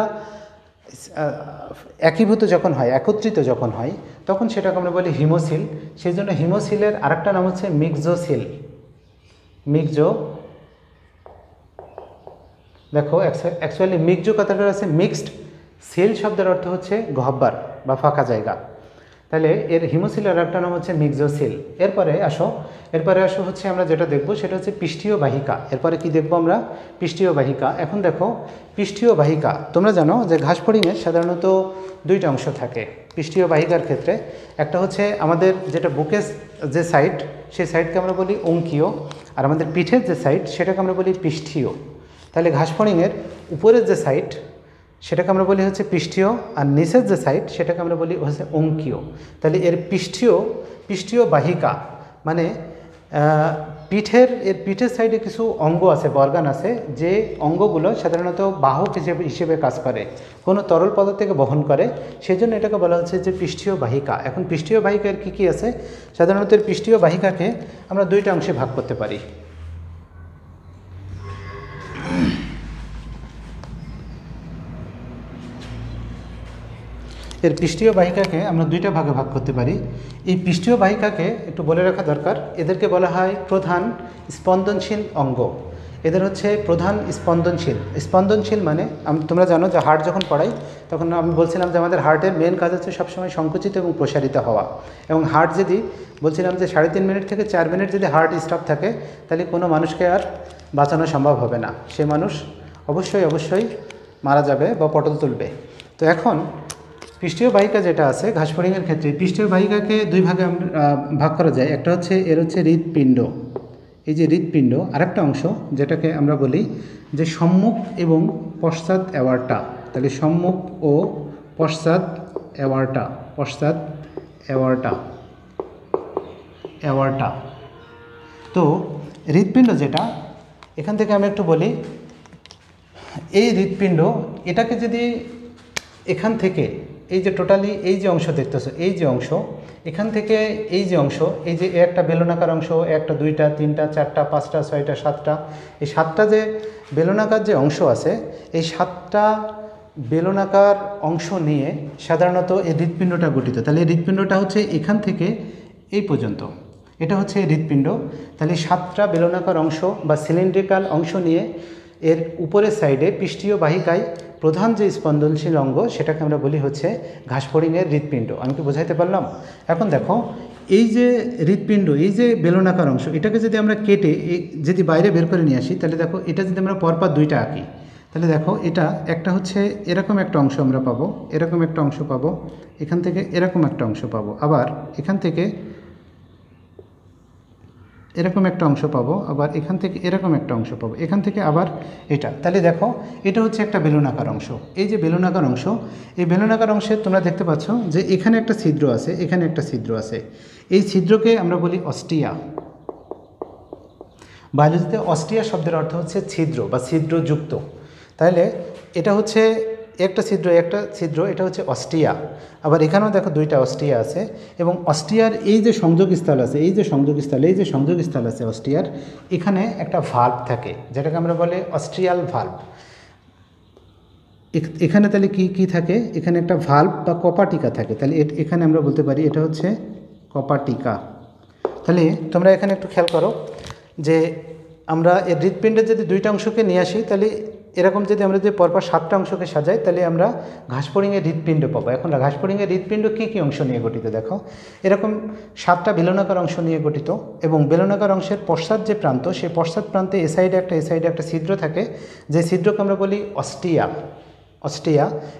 একীভূত যখন হয়, একত্রিত যখন হয়, তখন সেটাকে আমরা বলি হিমোসিল। সেই জন্য হিমোসিলের আরেকটা নাম হচ্ছে মিক্সোসিল। দেখো অ্যাকচুয়ালি মিক্সো কথাটা আছে মিক্সড, সিল শব্দের অর্থ হচ্ছে গহ্বর বা ফাঁকা জায়গা। তাহলে এর হিমোসিলের আরেকটা নাম হচ্ছে মিক্সোসিল। এরপরে আসো হচ্ছে আমরা যেটা দেখব সেটা হচ্ছে পৃষ্ঠীয় বাহিকা। এরপরে কি দেখব আমরা? পৃষ্ঠীয় বাহিকা। এখন দেখো পৃষ্ঠীয় বাহিকা, তোমরা জানো যে ঘাসফড়িংয়ের সাধারণত 2টা অংশ থাকে পৃষ্ঠীয় বাহিকার ক্ষেত্রে। একটা হচ্ছে আমাদের যেটা বুকের যে সাইড, সেই সাইডকে আমরা বলি অঙ্কীয়, আর আমাদের পিঠের যে সাইড সেটাকে আমরা বলি পৃষ্ঠীয়। তাহলে ঘাসফড়িংয়ের উপরের যে সাইড সেটাকে আমরা বলি হচ্ছে পৃষ্ঠীয়, আর নিচের যে সাইড সেটাকে আমরা বলি হচ্ছে অঙ্কীয়। তাহলে এর পৃষ্ঠীয় বাহিকা মানে পিঠের সাইডে কিছু অঙ্গ আছে, অর্গান আছে, যে অঙ্গগুলো সাধারণত বাহক হিসেবে কাজ করে, কোনো তরল পদার্থকে বহন করে, সেই জন্য এটাকে বলা হচ্ছে যে পৃষ্ঠীয় বাহিকা। এখন পৃষ্ঠীয় বাহিকার কী কী আছে? সাধারণত পৃষ্ঠীয় বাহিকাকে আমরা 2টা অংশে ভাগ করতে পারি। এর পৃষ্ঠীয় বাহিকাকে আমরা দুইটা ভাগে ভাগ করতে পারি। এই পৃষ্ঠীয় বাহিকাকে একটু বলে রাখা দরকার, এদেরকে বলা হয় প্রধান স্পন্দনশীল অঙ্গ। এদের হচ্ছে প্রধান স্পন্দনশীল। স্পন্দনশীল মানে তোমরা জানো যে হার্ট যখন পড়াই তখন আমি বলছিলাম যে আমাদের হার্টের মেন কাজ হচ্ছে সবসময় সংকুচিত এবং প্রসারিত হওয়া। এবং হার্ট যদি বলছিলাম যে 3.5 মিনিট থেকে 4 মিনিট যদি হার্ট স্টপ থাকে তাহলে কোনো মানুষকে আর বাঁচানো সম্ভব হবে না, সে মানুষ অবশ্যই মারা যাবে বা পটল তুলবে। তো এখন পৃষ্ঠীয় বাহিকা যেটা আছে ঘাসফড়িংয়ের ক্ষেত্রে পৃষ্ঠীয় বাহিকাকে দুই ভাগে ভাগ করা যায়। একটা হচ্ছে এর হচ্ছে হৃৎপিণ্ড, এই যে হৃৎপিণ্ড, আরেকটা অংশ যেটাকে আমরা বলি যে সম্মুখ এবং পশ্চাৎ অ্যাওয়ার্টা। তাহলে সম্মুখ ও পশ্চাৎ অ্যাওয়ার্টা। তো হৃৎপিণ্ড যেটা, এখান থেকে আমি একটু বলি, এই হৃৎপিণ্ড এটাকে যদি এখান থেকে এই যে টোটালি এই যে অংশ দেখতেছো, এই যে অংশ এখান থেকে এই যে অংশ, এই যে একটা বেলনাকার অংশ, একটা, দুইটা, তিনটা, চারটা, পাঁচটা, ছয়টা, সাতটা, এই সাতটা যে বেলনাকার যে অংশ আছে, এই সাতটা বেলনাকার অংশ নিয়ে সাধারণত এই হৃৎপিণ্ডটা গঠিত। তাহলে এই হৃৎপিণ্ডটা হচ্ছে এখান থেকে এই পর্যন্ত, এটা হচ্ছে হৃৎপিণ্ড। তাহলে সাতটা বেলনাকার অংশ বা সিলিন্ড্রিক্যাল অংশ নিয়ে এর উপরের সাইডে পৃষ্ঠীয় বাহিকায় প্রধান যে স্পন্দনশীল অঙ্গ সেটাকে আমরা বলি হচ্ছে ঘাসফড়িংয়ের হৃৎপিণ্ড। আমি কি বোঝাইতে পারলাম? এখন দেখো এই যে হৃৎপিণ্ড, এই যে বেলনাকার অংশ, এটাকে যদি আমরা কেটে যদি বাইরে বের করে নিয়ে আসি, তাহলে দেখো এটা যদি আমরা পরপর দুইটা আঁকি, তাহলে দেখো এটা একটা হচ্ছে এরকম একটা অংশ আমরা পাবো, এরকম একটা অংশ পাবো, এখান থেকে এরকম একটা অংশ পাবো, আবার এখান থেকে এরকম একটা অংশ পাবো, আবার এখান থেকে এরকম একটা অংশ পাবো, এখান থেকে আবার এটা। তাহলে দেখো এটা হচ্ছে একটা বেলনাকার অংশ। এই যে বেলনাকার অংশ, এই বেলনাকার অংশে তোমরা দেখতে পাচ্ছ যে এখানে একটা ছিদ্র আছে, এখানে একটা ছিদ্র আছে। এই ছিদ্রকে আমরা বলি অস্টিয়া। বায়োলজিতে অস্টিয়া শব্দের অর্থ হচ্ছে ছিদ্র বা ছিদ্রযুক্ত। তাহলে এটা হচ্ছে একটা ছিদ্র, এটা হচ্ছে অস্টিয়া। আবার এখানেও দেখো দুইটা অস্টিয়া আছে, এবং অস্টিয়ার এই যে সংযোগস্থল আছে, এই যে সংযোগস্থল আছে অস্টিয়ার, এখানে একটা ভাল্ব থাকে যেটাকে আমরা বলে অস্ট্রিয়াল ভাল্ব। এখানে তাহলে কি থাকে? এখানে একটা ভাল্ব বা কপাটিকা থাকে। তাহলে এখানে আমরা বলতে পারি এটা হচ্ছে কপাটিকা। তাহলে তোমরা এখানে একটু খেয়াল করো যে আমরা এই হৃৎপিণ্ডের যদি দুইটা অংশকে নিয়ে আসি, তাহলে এরকম যদি আমরা যদি পরপর সাতটা অংশকে সাজাই, তাহলে আমরা ঘাসফড়িংয়ের হৃৎপিণ্ড পাবো। এখন ঘাসফড়িংয়ের হৃৎপিণ্ড কী অংশ নিয়ে গঠিত দেখো, এরকম সাতটা বেলনাকার অংশ নিয়ে গঠিত, এবং বেলনাকার অংশের পশ্চাৎ যে প্রান্ত, সেই পশ্চাৎ প্রান্তে এ সাইডে একটা ছিদ্র থাকে, যে ছিদ্রকে আমরা বলি অস্টিয়া।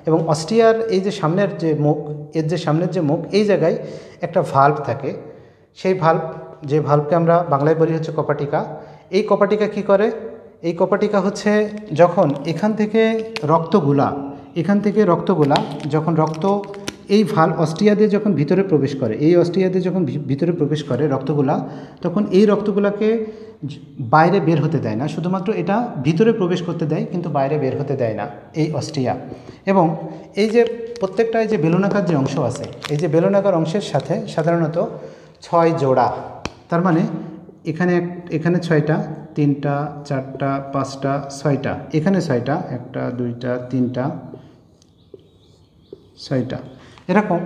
এবং অস্টিয়ার এই যে সামনের যে মুখ, এর যে সামনের যে মুখ, এই জায়গায় একটা ভাল্ব থাকে। সেই ভাল্বকে আমরা বাংলায় বলি হচ্ছে কপাটিকা। এই কপাটিকা কি করে? এই কপাটিকা হচ্ছে যখন এখান থেকে রক্তগুলা যখন রক্ত এই অস্টিয়া দিয়ে যখন ভিতরে প্রবেশ করে, রক্তগুলা, তখন এই রক্তগুলাকে বাইরে বের হতে দেয় না, শুধুমাত্র এটা ভিতরে প্রবেশ করতে দেয়, কিন্তু বাইরে বের হতে দেয় না এই অস্টিয়া। এবং এই যে প্রত্যেকটা যে বেলনাকার যে অংশ আছে, এই যে বেলনাকার অংশের সাথে সাধারণত 6 জোড়া, তার মানে এখানে 6টা, 3টা, 4টা, 5টা, 6টা, এখানে 6টা, 1টা, 2টা, 3টা, 6টা, এরকম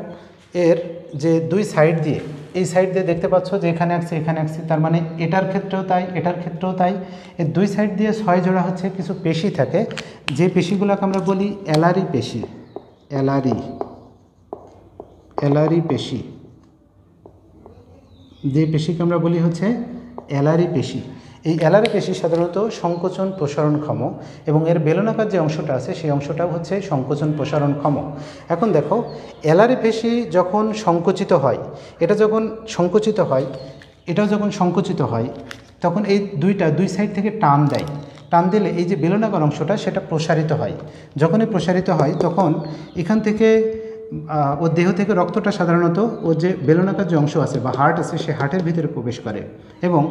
এর যে দুই সাইড দিয়ে, এই সাইড দিয়ে দেখতে পাচ্ছ যে এখানে আসছে, তার মানে এটার ক্ষেত্রেও তাই, এর দুই সাইড দিয়ে 6 জোড়া হচ্ছে কিছু পেশি থাকে, যে পেশিগুলোকে আমরা বলি অ্যালারি পেশি। যে পেশিকে আমরা বলি হচ্ছে অ্যালারি পেশি। এই অ্যালারি পেশি সাধারণত সংকোচন প্রসারণক্ষম, এবং এর বেলনাকার যে অংশটা আছে সেই অংশটাও হচ্ছে সংকোচন প্রসারণক্ষম। এখন দেখো অ্যালারি পেশি যখন সংকুচিত হয়, এটাও যখন সংকুচিত হয়, তখন এই দুই সাইড থেকে টান দিলে এই যে বেলনাকার অংশটা সেটা প্রসারিত হয়। যখনই প্রসারিত হয় তখন এখান থেকে ওর দেহ থেকে রক্তটা সাধারণত ওর যে বেলনাকার যে অংশ আছে বা হার্ট আছে, সে হার্টের ভিতরে প্রবেশ করে, এবং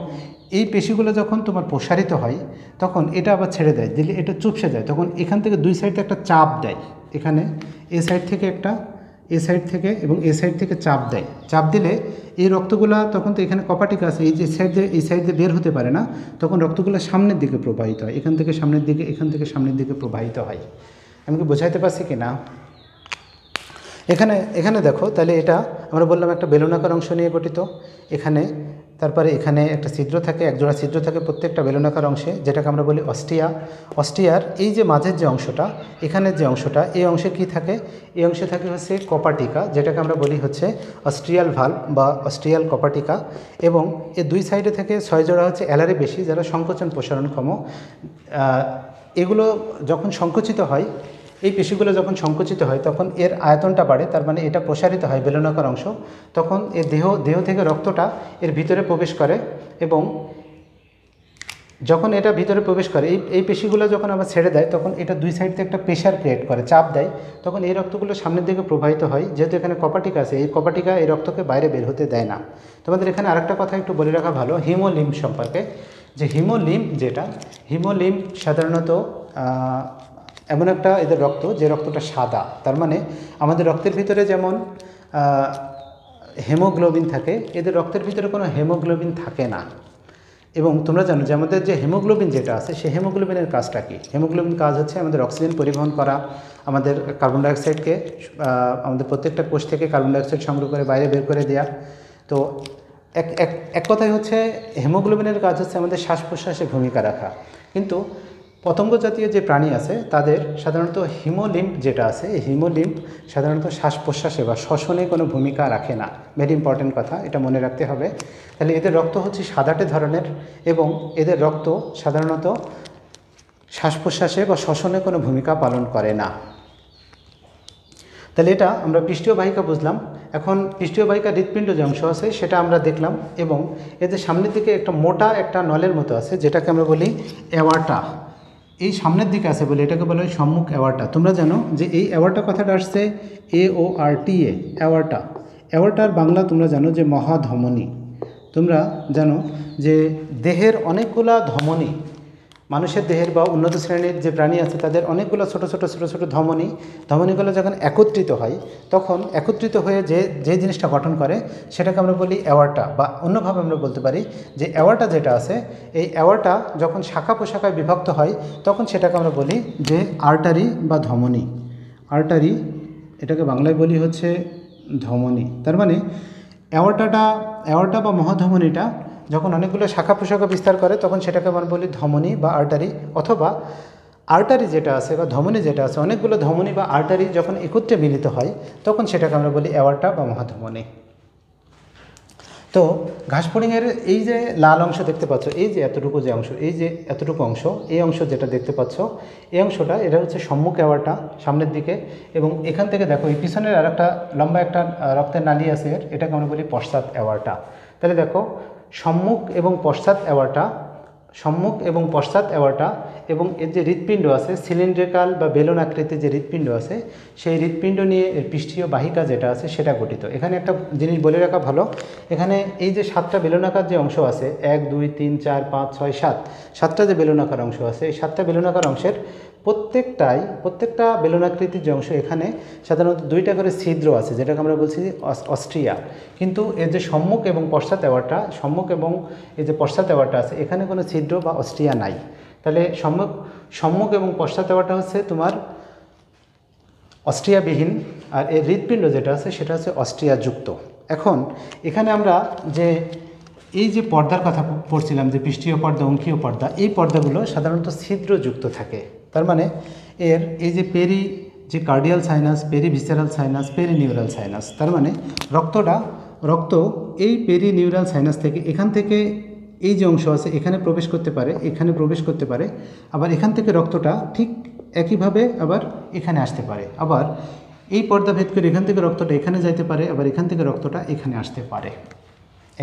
এই পেশিগুলো যখন তোমার প্রসারিত হয় তখন এটা আবার ছেড়ে দেয়, দিলে এটা চুপসে যায়, তখন এখান থেকে দুই সাইডে একটা চাপ দেয়, এখানে এ সাইড এবং এ সাইড থেকে চাপ দিলে এই রক্তগুলা, তখন তো এখানে কপাটিকা আছে, এই সাইড দিয়ে বের হতে পারে না, তখন রক্তগুলো সামনের দিকে প্রবাহিত হয়, এখান থেকে সামনের দিকে প্রবাহিত হয়। আমি কি বোঝাইতে পারছি কি না? এখানে এখানে দেখো, তাহলে এটা আমরা বললাম একটা বেলুনাকার অংশ নিয়ে গঠিত। এখানে তারপরে এখানে একটা ছিদ্র থাকে, একজোড়া ছিদ্র থাকে প্রত্যেকটা বেলুনাকার অংশে, যেটাকে আমরা বলি অস্টিয়া। অস্টিয়ার এই যে মাঝের যে অংশটা, এখানের যে অংশটা, এই অংশে কি থাকে? এই অংশে থাকে হচ্ছে কপাটিকা, যেটাকে আমরা বলি হচ্ছে অস্ট্রিয়াল ভাল্ব বা অস্ট্রিয়াল কপাটিকা। এবং এর দুই সাইডে থেকে 6 জোড়া হচ্ছে অ্যালারি পেশি, যারা সংকোচন প্রসারণক্ষম। এগুলো যখন সংকুচিত হয়, এই পেশিগুলো যখন সংকুচিত হয় তখন এর আয়তনটা বাড়ে, তার মানে এটা প্রসারিত হয় বেলুনাকার অংশ। তখন এর দেহ থেকে রক্তটা এর ভিতরে প্রবেশ করে, এবং যখন এটা ভিতরে প্রবেশ করে এই পেশিগুলো যখন আবার ছেড়ে দেয়, তখন এটা দুই সাইড থেকে একটা প্রেশার ক্রিয়েট করে, চাপ দেয়। তখন এই রক্তগুলো সামনের দিকে প্রবাহিত হয়। যেহেতু এখানে কপাটিকা আছে, এই কপাটিকা এই রক্তকে বাইরে বের হতে দেয় না। তোমাদের এখানে আরেকটা কথা একটু বলে রাখা ভালো হিমোলিম্ফ সম্পর্কে, যে হিমোলিম্ফ যেটা, হিমোলিম্ফ সাধারণত এমন একটা এদের রক্ত, যে রক্তটা সাদা। তার মানে আমাদের রক্তের ভিতরে যেমন হেমোগ্লোবিন থাকে, এদের রক্তের ভিতরে কোনো হেমোগ্লোবিন থাকে না। এবং তোমরা জানো যে আমাদের যে হেমোগ্লোবিন যেটা আছে, সেই হেমোগ্লোবিনের কাজটা কী? হেমোগ্লোবিন কাজ হচ্ছে আমাদের অক্সিজেন পরিবহন করা, আমাদের কার্বন ডাইঅক্সাইডকে আমাদের প্রত্যেকটা কোষ থেকে কার্বন ডাইঅক্সাইড সংগ্রহ করে বাইরে বের করে দেওয়া। তো এক কথায় হচ্ছে হেমোগ্লোবিনের কাজ হচ্ছে আমাদের শ্বাস প্রশ্বাসে ভূমিকা রাখা। কিন্তু পতঙ্গ জাতীয় যে প্রাণী আছে তাদের সাধারণত হিমোলিম্ফ যেটা আছে, এই হিমোলিম্ফ সাধারণত শ্বাস প্রশ্বাসে বা শ্বসনে কোনো ভূমিকা রাখে না। ভেরি ইম্পর্টেন্ট কথা, এটা মনে রাখতে হবে। তাহলে এদের রক্ত হচ্ছে সাদাটে ধরনের, এবং এদের রক্ত সাধারণত শ্বাস প্রশ্বাসে বা শ্বসনে কোনো ভূমিকা পালন করে না। তাহলে এটা আমরা পৃষ্ঠীয় বাহিকা বুঝলাম। এখন পৃষ্ঠীয় বাহিকা হৃৎপিণ্ড যে অংশ আছে সেটা আমরা দেখলাম, এবং এদের সামনের দিকে একটা মোটা একটা নলের মতো আছে, যেটাকে আমরা বলি অ্যাওয়ার্টা। এই সামনের দিকে আছে বলে এটাকে বলা হয় সম্মুখ অ্যাওয়ার্টা। তোমরা জানো যে এই অ্যাওয়ার্টা কথাটা আসছে AORTA, অ্যাওয়ার্টা। অ্যাওয়ার্টার বাংলা তোমরা জানো যে মহাধমনী। তোমরা জানো যে দেহের অনেকগুলা ধমনী, মানুষের দেহের বা উন্নত শ্রেণীর যে প্রাণী আছে তাদের অনেকগুলো ছোট ছোট ধমনীগুলো যখন একত্রিত হয়, তখন একত্রিত হয়ে যে জিনিসটা গঠন করে সেটাকে আমরা বলি অ্যাওয়ার্টা। বা অন্যভাবে আমরা বলতে পারি যে অ্যাওয়ার্টা যেটা আছে, এই অ্যাওয়ার্টা যখন শাখা প্রশাখায় বিভক্ত হয়, তখন সেটাকে আমরা বলি যে আর্টারি বা ধমনী। আর্টারি, এটাকে বাংলায় বলি হচ্ছে ধমনী। তার মানে অ্যাওয়ার্টা বা মহাধমনীটা যখন অনেকগুলো শাখা প্রশাখা বিস্তার করে, তখন সেটাকে আমরা বলি ধমনী বা আর্টারি। অথবা আর্টারি যেটা আছে বা ধমনী যেটা আছে, অনেকগুলো ধমনী বা আর্টারি যখন একত্রে মিলিত হয়, তখন সেটাকে আমরা বলি অ্যাওয়ার্টা বা মহাধমনী। তো ঘাসফড়িংয়ের এই যে লাল অংশ দেখতে পাচ্ছ, এই যে এতটুকু যে অংশ, এই যে এতটুকু অংশ, এই অংশ যেটা দেখতে পাচ্ছ, এই অংশটা এটা হচ্ছে সম্মুখ অ্যাওয়ার্টা সামনের দিকে। এবং এখান থেকে দেখো এই পিছনের আর একটা লম্বা একটা রক্তের নালী আছে, এটাকে আমরা বলি পশ্চাৎ অ্যাওয়ার্টা। তাহলে দেখো সম্মুখ এবং পশ্চাৎ অ্যাওয়ার্টা, সম্মুখ এবং পশ্চাৎ অ্যাওয়ার্টা, এবং এর যে হৃৎপিণ্ড আছে সিলিন্ড্রিকাল বা বেলুন আকৃতির যে হৃৎপিণ্ড আছে, সেই হৃৎপিণ্ড নিয়ে এর পৃষ্ঠীয় বাহিকা যেটা আছে সেটা গঠিত। এখানে একটা জিনিস বলে রাখা ভালো, এখানে এই যে 7টা বেলুনাকার যে অংশ আছে, 1 2 3 4 5 6 7, 7টা যে বেলুনাকার অংশ আছে, এই 7টা বেলুনাকার অংশের প্রত্যেকটা বেলুনাকৃতির যে অংশ, এখানে সাধারণত 2টা করে ছিদ্র আছে, যেটাকে আমরা বলছি অস্ট্রিয়া। কিন্তু এর যে সম্মুখ এবং পশ্চাৎ অ্যাওয়ার্টা, সম্মুখ এবং এই যে পশ্চাৎ অ্যাওয়ার্টা আছে, এখানে কোনো ছিদ্র বা অস্ট্রিয়া নাই। তাহলে সম্মুখ এবং পশ্চাৎ অ্যাওয়ার্টা হচ্ছে তোমার অস্ট্রিয়াবিহীন, আর এর হৃৎপিণ্ড যেটা আছে সেটা হচ্ছে অস্ট্রিয়াযুক্ত। এখন এখানে আমরা যে এই যে পর্দার কথা পড়ছিলাম, যে পৃষ্ঠীয় পর্দা, অঙ্কীয় পর্দা, এই পর্দাগুলো সাধারণত ছিদ্রযুক্ত থাকে। তার মানে এর এই যে যে cardial sinus, perivisceral sinus, perineural sinus, তার মানে রক্ত এই পেরিনিউরাল সাইনাস থেকে, এখান থেকে এই যে অংশ আছে এখানে প্রবেশ করতে পারে, এখানে প্রবেশ করতে পারে, আবার এখান থেকে রক্তটা ঠিক একইভাবে আবার এখানে আসতে পারে, আবার এই পর্দা ভেদ করে এখান থেকে রক্তটা এখানে যাইতে পারে, আবার এখান থেকে রক্তটা এখানে আসতে পারে।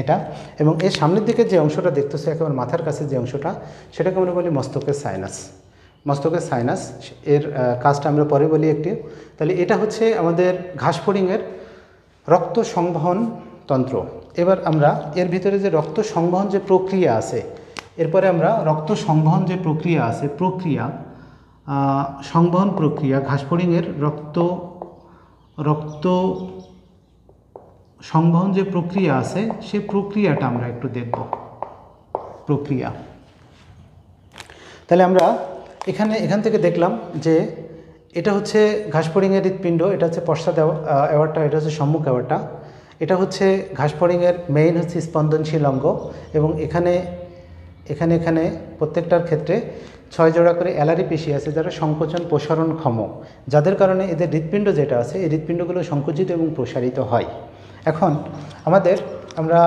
এটা, এবং এর সামনের দিকে যে অংশটা দেখতেছে একেবারে মাথার কাছে যে অংশটা, সেটাকে আমরা বলি মস্তকের সাইনাস। মস্তকের সাইনাস, এর কাজটা আমরা পরে বলি একটি। তাহলে এটা হচ্ছে আমাদের ঘাসফড়িংয়ের রক্ত সংবহন তন্ত্র। এবার আমরা এর ভিতরে যে রক্ত সংবহন যে প্রক্রিয়া আছে, এরপরে আমরা রক্ত সংবহন যে প্রক্রিয়া আছে, সংবহন প্রক্রিয়া, ঘাসফড়িংয়ের রক্ত সংবহন যে প্রক্রিয়া আছে, সেই প্রক্রিয়াটা আমরা একটু দেখব। প্রক্রিয়া, তাহলে আমরা এখান থেকে দেখলাম যে এটা হচ্ছে ঘাসফড়িংয়ের হৃৎপিণ্ড, এটা হচ্ছে পশ্চাৎ অ্যাওয়ার্ডটা, এটা হচ্ছে সম্মুখ অ্যাওয়ার্ডটা। এটা হচ্ছে ঘাসফড়িংয়ের মেইন হচ্ছে স্পন্দনশীল অঙ্গ, এবং এখানে এখানে এখানে প্রত্যেকটার ক্ষেত্রে 6 জোড়া করে অ্যালারি পেশি আছে যারা সংকোচন প্রসারণ ক্ষম, যাদের কারণে এদের হৃৎপিণ্ড যেটা আছে এই হৃৎপিণ্ডগুলো সংকুচিত এবং প্রসারিত হয়। এখন আমরা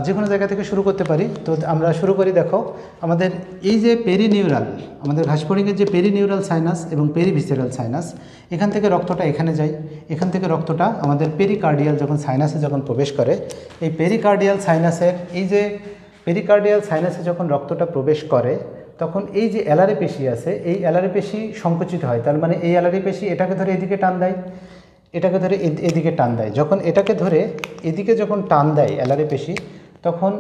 যে কোনো জায়গা থেকে শুরু করতে পারি। তো আমরা শুরু করি, দেখো আমাদের এই যে পেরিনিউরাল, আমাদের ঘাসফড়িংয়ের যে পেরিনিউরাল সাইনাস এবং পেরিভিসেরাল সাইনাস, এখান থেকে রক্তটা এখানে যায়, এখান থেকে রক্তটা আমাদের পেরিকার্ডিয়াল যখন সাইনাসে যখন প্রবেশ করে, এই পেরিকার্ডিয়াল সাইনাসের এই যে পেরিকার্ডিয়াল সাইনাসে যখন রক্তটা প্রবেশ করে তখন এই যে অ্যালারি পেশি আছে এই অ্যালারি পেশি সংকুচিত হয়। তার মানে এই অ্যালারি পেশি এটাকে ধরে এদিকে টান দেয়, এটাকে ধরে এদিকে টান দেয়। যখন এটাকে ধরে এদিকে যখন টান দেয় অ্যালারি পেশি, তখন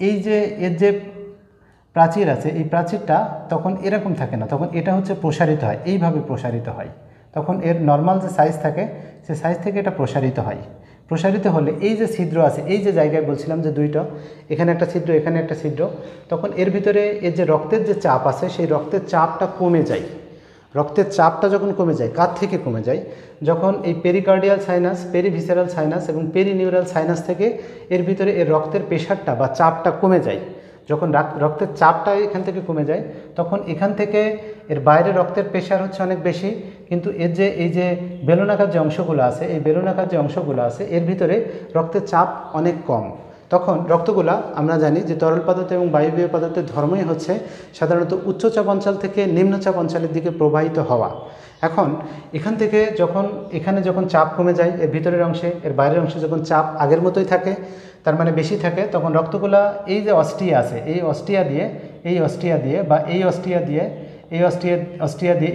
এই যে এর যে প্রাচীর আছে এই প্রাচীরটা তখন এরকম থাকে না, তখন এটা হচ্ছে প্রসারিত হয়, এইভাবে প্রসারিত হয়। তখন এর নর্মাল যে সাইজ থাকে সে সাইজ থেকে এটা প্রসারিত হয়। প্রসারিত হলে এই যে ছিদ্র আছে, এই যে জায়গায় বলছিলাম যে দুইটা, এখানে একটা ছিদ্র এখানে একটা ছিদ্র, তখন এর ভিতরে এর যে রক্তের যে চাপ আছে সেই রক্তের চাপটা কমে যায়। রক্তের চাপটা যখন কমে যায়, কার থেকে কমে যায়? যখন এই পেরিকার্ডিয়াল সাইনাস, পেরিভিসেরাল সাইনাস এবং পেরিনিউরাল সাইনাস থেকে এর ভিতরে এর রক্তের প্রেশারটা বা চাপটা কমে যায়। যখন রক্তের চাপটা এখান থেকে কমে যায় তখন এখান থেকে এর বাইরে রক্তের প্রেশার হচ্ছে অনেক বেশি, কিন্তু এর যে এই যে বেলুনাকার যে অংশগুলো আছে এই বেলুনাকার যে অংশগুলো আছে এর ভিতরে রক্তের চাপ অনেক কম। তখন রক্তগুলা আমরা জানি যে তরল পদার্থ এবং বায়বীয় পদার্থের ধর্মই হচ্ছে সাধারণত উচ্চচাপ অঞ্চল থেকে নিম্নচাপ অঞ্চলের দিকে প্রবাহিত হওয়া। এখন এখান থেকে এখানে যখন চাপ কমে যায় এর ভিতরের অংশে, এর বাইরের অংশে যখন চাপ আগের মতোই থাকে, তার মানে বেশি থাকে, তখন রক্তগুলা এই যে অস্টিয়া আছে এই অস্টিয়া দিয়ে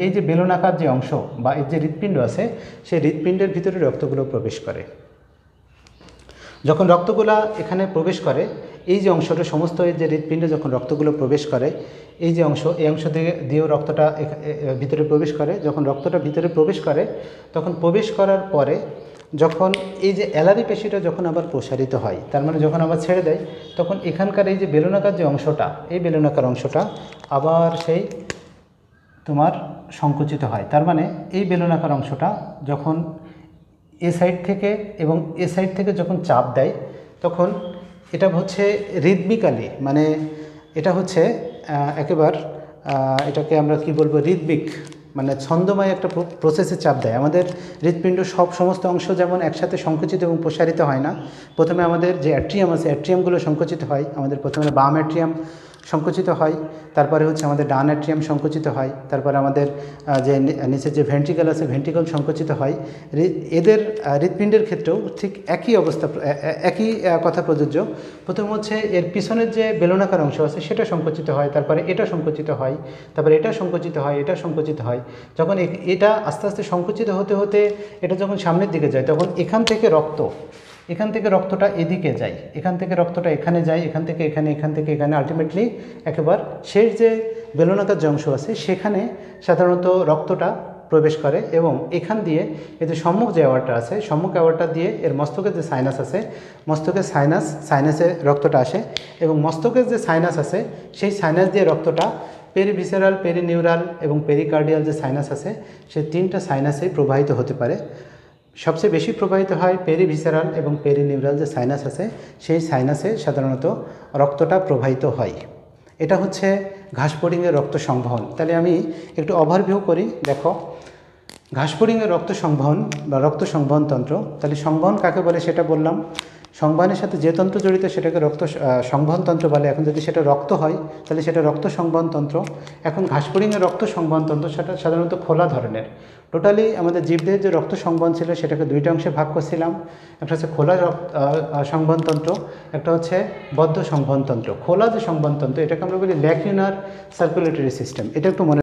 এই যে বেলুনাকার যে অংশ বা এর যে হৃৎপিণ্ড আছে সেই হৃৎপিণ্ডের ভিতরে রক্তগুলো প্রবেশ করে। যখন রক্তগুলা এখানে প্রবেশ করে, এই যে অংশটা সমস্ত এই যে হৃৎপিণ্ডে যখন রক্তগুলো প্রবেশ করে, এই যে অংশ, এই অংশ দিয়েও রক্তটা ভিতরে প্রবেশ করে। যখন রক্তটা ভিতরে প্রবেশ করে তখন প্রবেশ করার পরে যখন এই যে অ্যালারি পেশিটা যখন আবার প্রসারিত হয়, তার মানে যখন আবার ছেড়ে দেয়, তখন এখানকার এই যে বেলুনাকার যে অংশটা, এই বেলুনাকার অংশটা আবার সেই তোমার সংকুচিত হয়। তার মানে এই বেলুনাকার অংশটা যখন এ সাইড থেকে এবং এ সাইড থেকে যখন চাপ দেয় তখন এটা হচ্ছে রিদমিক্যালি, মানে এটা হচ্ছে এটাকে আমরা কি বলবো, রিদমিক, মানে ছন্দময় একটা প্রসেসে চাপ দেয়। আমাদের হৃৎপিণ্ড সমস্ত অংশ যেমন একসাথে সংকুচিত এবং প্রসারিত হয় না। প্রথমে আমাদের যে অ্যাট্রিয়াম আছে অ্যাট্রিয়ামগুলো সংকুচিত হয়, আমাদের প্রথমে বাম অ্যাট্রিয়াম সংকুচিত হয়, তারপরে হচ্ছে আমাদের ডান অ্যাট্রিয়াম সংকুচিত হয়, তারপরে আমাদের যে নিচের যে ভেন্ট্রিকল আছে ভেন্ট্রিকল সংকুচিত হয়। এদের হৃৎপিণ্ডের ক্ষেত্রেও ঠিক একই অবস্থা, একই কথা প্রযোজ্য। প্রথম হচ্ছে এর পিছনের যে বেলুনাকার অংশ আছে সেটা সংকুচিত হয়, তারপরে এটা সংকুচিত হয়, তারপরে এটা সংকুচিত হয়, এটা সংকুচিত হয়। যখন এটা আস্তে আস্তে সংকুচিত হতে হতে এটা যখন সামনের দিকে যায় তখন এখান থেকে রক্তটা এদিকে যায়, এখান থেকে রক্তটা এখানে যায়, এখান থেকে এখানে আলটিমেটলি একেবারে শেষ যে বেলুনাকার যে অংশ আছে সেখানে সাধারণত রক্তটা প্রবেশ করে। এবং এখান দিয়ে এই যে সম্মুখ যে অ্যাওয়ার্ডটা আছে, সম্মুখ অ্যাওয়ার্ডটা দিয়ে এর মস্তকের যে সাইনাস আছে, মস্তকের সাইনাসে রক্তটা আসে, এবং মস্তকের যে সাইনাস আছে সেই সাইনাস দিয়ে রক্তটা পেরিভিসেরাল, পেরিনিউরাল এবং পেরিকার্ডিয়াল যে সাইনাস আছে সেই 3টা সাইনাসেই প্রবাহিত হতে পারে। সবচেয়ে বেশি প্রবাহিত হয় পেরিভিসেরাল এবং পেরিনিউরাল যে সাইনাস আছে সেই সাইনাসে সাধারণত রক্তটা প্রবাহিত হয়। এটা হচ্ছে ঘাসফড়িংয়ের রক্ত সংবহন। তাহলে আমি একটু ওভারভিউ করি। দেখো, ঘাসফড়িংয়ের রক্ত সংবহন বা রক্ত সংবহন তন্ত্র, তাহলে সংবহন কাকে বলে সেটা বললাম। সংবহনের সাথে যে তন্ত্র জড়িত সেটাকে রক্ত সংবহন তন্ত্র বলে। এখন যদি সেটা রক্ত হয় তাহলে সেটা রক্ত সংবহন তন্ত্র। এখন ঘাসফড়িংয়ের রক্ত সংবহন তন্ত্র সেটা সাধারণত খোলা ধরনের। টোটালি আমাদের জীবদের যে রক্ত সংবহন ছিল সেটাকে 2টা অংশে ভাগ করছিলাম। একটা হচ্ছে খোলা সংবহন তন্ত্র, একটা হচ্ছে বদ্ধ সংবহন তন্ত্র। খোলা যে সংবহন তন্ত্র এটাকে আমরা বলি ল্যাকুনার সার্কুলেটরি সিস্টেম। এটা একটু মনে